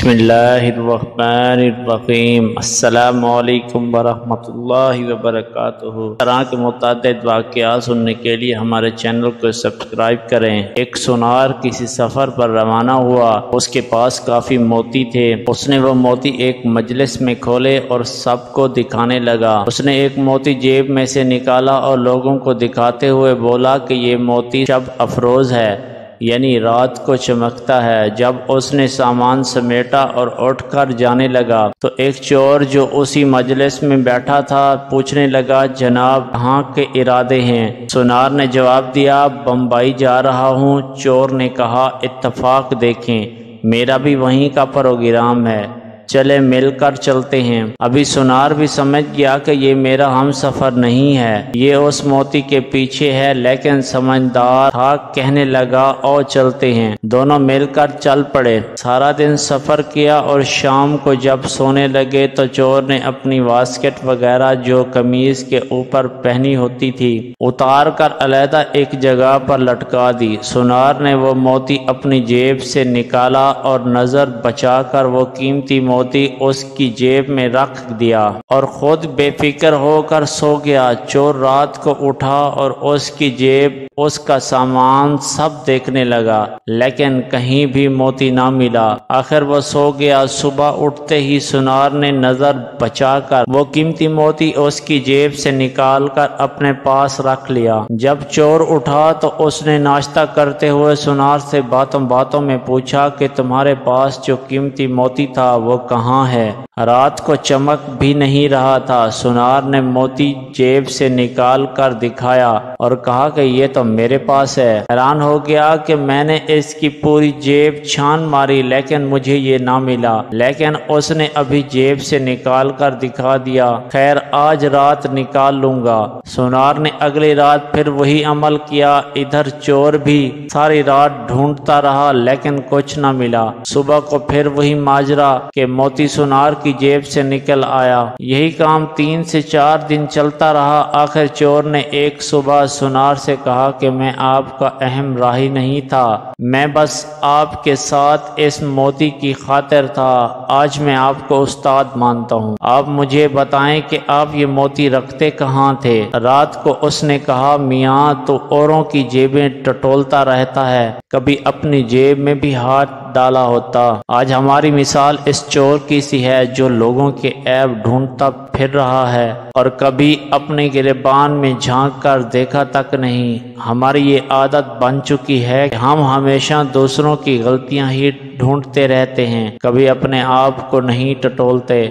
बिस्मिल्लाहिर्रहमानिर्रहीम। अस्सलामु अलैकुम वरहमतुल्लाहि वबरकातुहू। तरह के मुतअद्दिद वाक़ियात सुनने के लिए हमारे चैनल को सब्सक्राइब करें। एक सुनार किसी सफ़र पर रवाना हुआ। उसके पास काफ़ी मोती थे। उसने वो मोती एक मजलिस में खोले और सबको दिखाने लगा। उसने एक मोती जेब में से निकाला और लोगों को दिखाते हुए बोला कि ये मोती शब अफरोज है, यानी रात को चमकता है। जब उसने सामान समेटा और उठकर जाने लगा तो एक चोर जो उसी मजलिस में बैठा था पूछने लगा, जनाब कहाँ के इरादे हैं? सुनार ने जवाब दिया, बम्बई जा रहा हूँ। चोर ने कहा, इत्तफाक देखें, मेरा भी वहीं का प्रोग्राम है, चले मिलकर चलते हैं। अभी सुनार भी समझ गया कि ये मेरा हम सफ़र नहीं है, ये उस मोती के पीछे है, लेकिन समझदार था, कहने लगा, और चलते हैं। दोनों मिलकर चल पड़े। सारा दिन सफ़र किया और शाम को जब सोने लगे तो चोर ने अपनी वास्केट वगैरह जो कमीज के ऊपर पहनी होती थी उतार कर अलहदा एक जगह पर लटका दी। सुनार ने वो मोती अपनी जेब से निकाला और नजर बचाकर वो कीमती मोती उसकी जेब में रख दिया और खुद बेफिक्र होकर सो गया। चोर रात को उठा और उसकी जेब, उसका सामान सब देखने लगा, लेकिन कहीं भी मोती ना मिला। आखिर वो सो गया। सुबह उठते ही सुनार ने नजर बचाकर वो कीमती मोती उसकी जेब से निकालकर अपने पास रख लिया। जब चोर उठा तो उसने नाश्ता करते हुए सुनार से बातों बातों में पूछा कि तुम्हारे पास जो कीमती मोती था वो कहाँ है? रात को चमक भी नहीं रहा था। सुनार ने मोती जेब से निकाल कर दिखाया और कहा कि ये तो मेरे पास है। हैरान हो गया कि मैंने इसकी पूरी जेब छान मारी लेकिन मुझे ये ना मिला, लेकिन उसने अभी जेब से निकाल कर दिखा दिया। खैर, आज रात निकाल लूंगा। सुनार ने अगली रात फिर वही अमल किया। इधर चोर भी सारी रात ढूंढता रहा लेकिन कुछ न मिला। सुबह को फिर वही माजरा के मोती सुनार की जेब से निकल आया। यही काम 3 से 4 दिन चलता रहा। आखिर चोर ने एक सुबह सुनार से कहा कि मैं आपका अहम राही नहीं था, मैं बस आपके साथ इस मोती की खातिर था। आज मैं आपको उस्ताद मानता हूँ, आप मुझे बताएं कि आप ये मोती रखते कहाँ थे? रात को उसने कहा, मियाँ तो औरों की जेबें टटोलता रहता है, कभी अपनी जेब में भी हाथ डाला होता। आज हमारी मिसाल इस चोर की सी है जो लोगों के ऐब ढूंढता फिर रहा है और कभी अपने गिरबान में झांक कर देखा तक नहीं। हमारी ये आदत बन चुकी है कि हम हमेशा दूसरों की गलतियां ही ढूंढते रहते हैं, कभी अपने आप को नहीं टटोलते,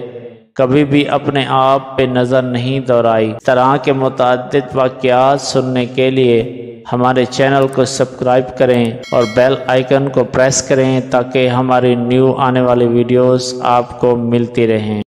कभी भी अपने आप पे नजर नहीं दौड़ाई। इस तरह के मुतअद्दिद वाक़ियात सुनने के लिए हमारे चैनल को सब्सक्राइब करें और बेल आइकन को प्रेस करें ताकि हमारी न्यू आने वाली वीडियोस आपको मिलती रहें।